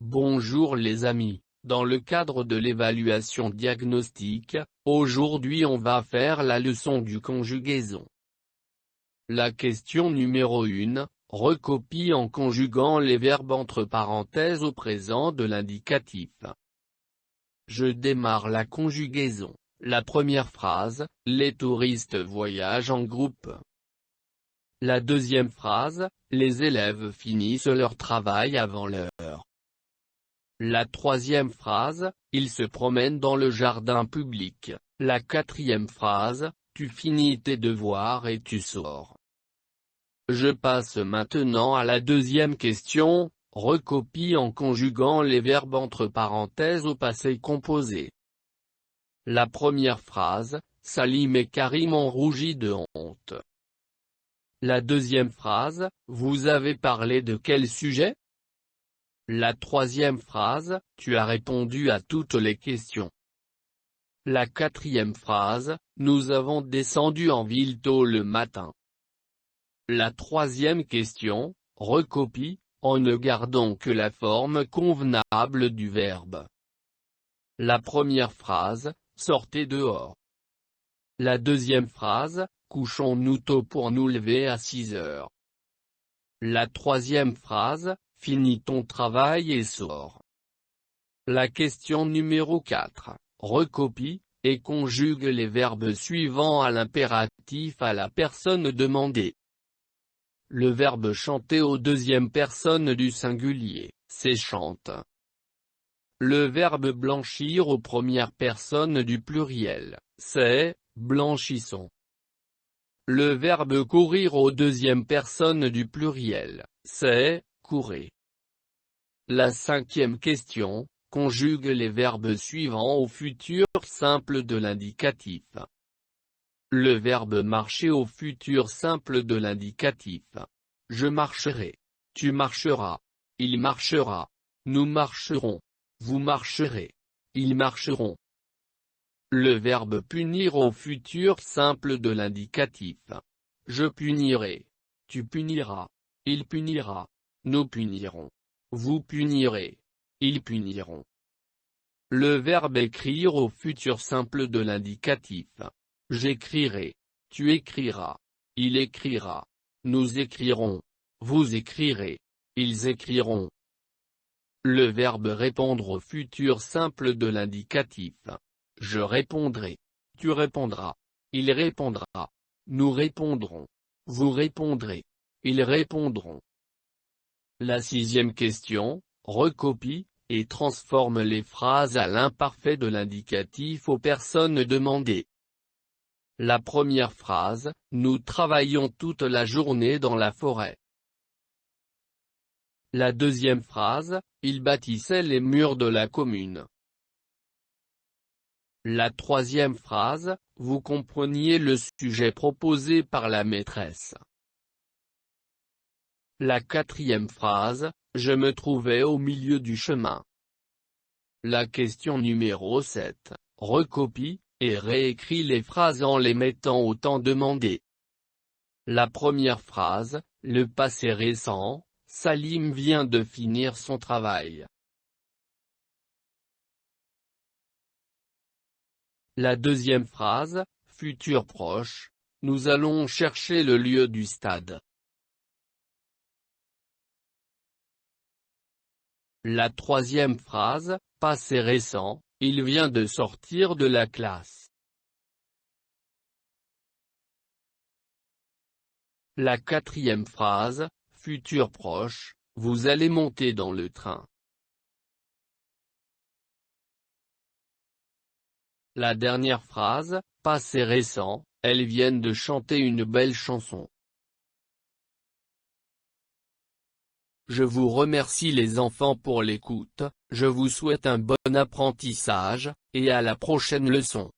Bonjour les amis, dans le cadre de l'évaluation diagnostique, aujourd'hui on va faire la leçon du conjugaison. La question numéro 1, recopie en conjuguant les verbes entre parenthèses au présent de l'indicatif. Je démarre la conjugaison. La première phrase, les touristes voyagent en groupe. La deuxième phrase, les élèves finissent leur travail avant l'heure. La troisième phrase, ils se promènent dans le jardin public. La quatrième phrase, tu finis tes devoirs et tu sors. Je passe maintenant à la deuxième question, recopie en conjuguant les verbes entre parenthèses au passé composé. La première phrase, Salim et Karim ont rougi de honte. La deuxième phrase, vous avez parlé de quel sujet? La troisième phrase, tu as répondu à toutes les questions. La quatrième phrase, nous avons descendu en ville tôt le matin. La troisième question, recopie, en ne gardant que la forme convenable du verbe. La première phrase, sortez dehors. La deuxième phrase, couchons-nous tôt pour nous lever à 6 heures. La troisième phrase, finis ton travail et sors. La question numéro 4, recopie, et conjugue les verbes suivants à l'impératif à la personne demandée. Le verbe chanter aux deuxième personne du singulier, c'est chante. Le verbe blanchir aux premières personnes du pluriel, c'est blanchissons. Le verbe courir aux deuxième personne du pluriel, c'est courez. La cinquième question, conjugue les verbes suivants au futur simple de l'indicatif. Le verbe marcher au futur simple de l'indicatif. Je marcherai. Tu marcheras. Il marchera. Nous marcherons. Vous marcherez. Ils marcheront. Le verbe punir au futur simple de l'indicatif. Je punirai. Tu puniras. Il punira. Nous punirons. Vous punirez. Ils puniront. Le verbe écrire au futur simple de l'indicatif. J'écrirai. Tu écriras. Il écrira. Nous écrirons. Vous écrirez. Ils écriront. Le verbe répondre au futur simple de l'indicatif. Je répondrai. Tu répondras. Il répondra. Nous répondrons. Vous répondrez. Ils répondront. La sixième question, recopie, et transforme les phrases à l'imparfait de l'indicatif aux personnes demandées. La première phrase, nous travaillons toute la journée dans la forêt. La deuxième phrase, ils bâtissaient les murs de la commune. La troisième phrase, vous compreniez le sujet proposé par la maîtresse. La quatrième phrase, je me trouvais au milieu du chemin. La question numéro 7, recopie, et réécrit les phrases en les mettant au temps demandé. La première phrase, le passé récent, Salim vient de finir son travail. La deuxième phrase, futur proche, nous allons chercher le lieu du stade. La troisième phrase, passé récent, il vient de sortir de la classe. La quatrième phrase, futur proche, vous allez monter dans le train. La dernière phrase, passé récent, elles viennent de chanter une belle chanson. Je vous remercie les enfants pour l'écoute, je vous souhaite un bon apprentissage, et à la prochaine leçon.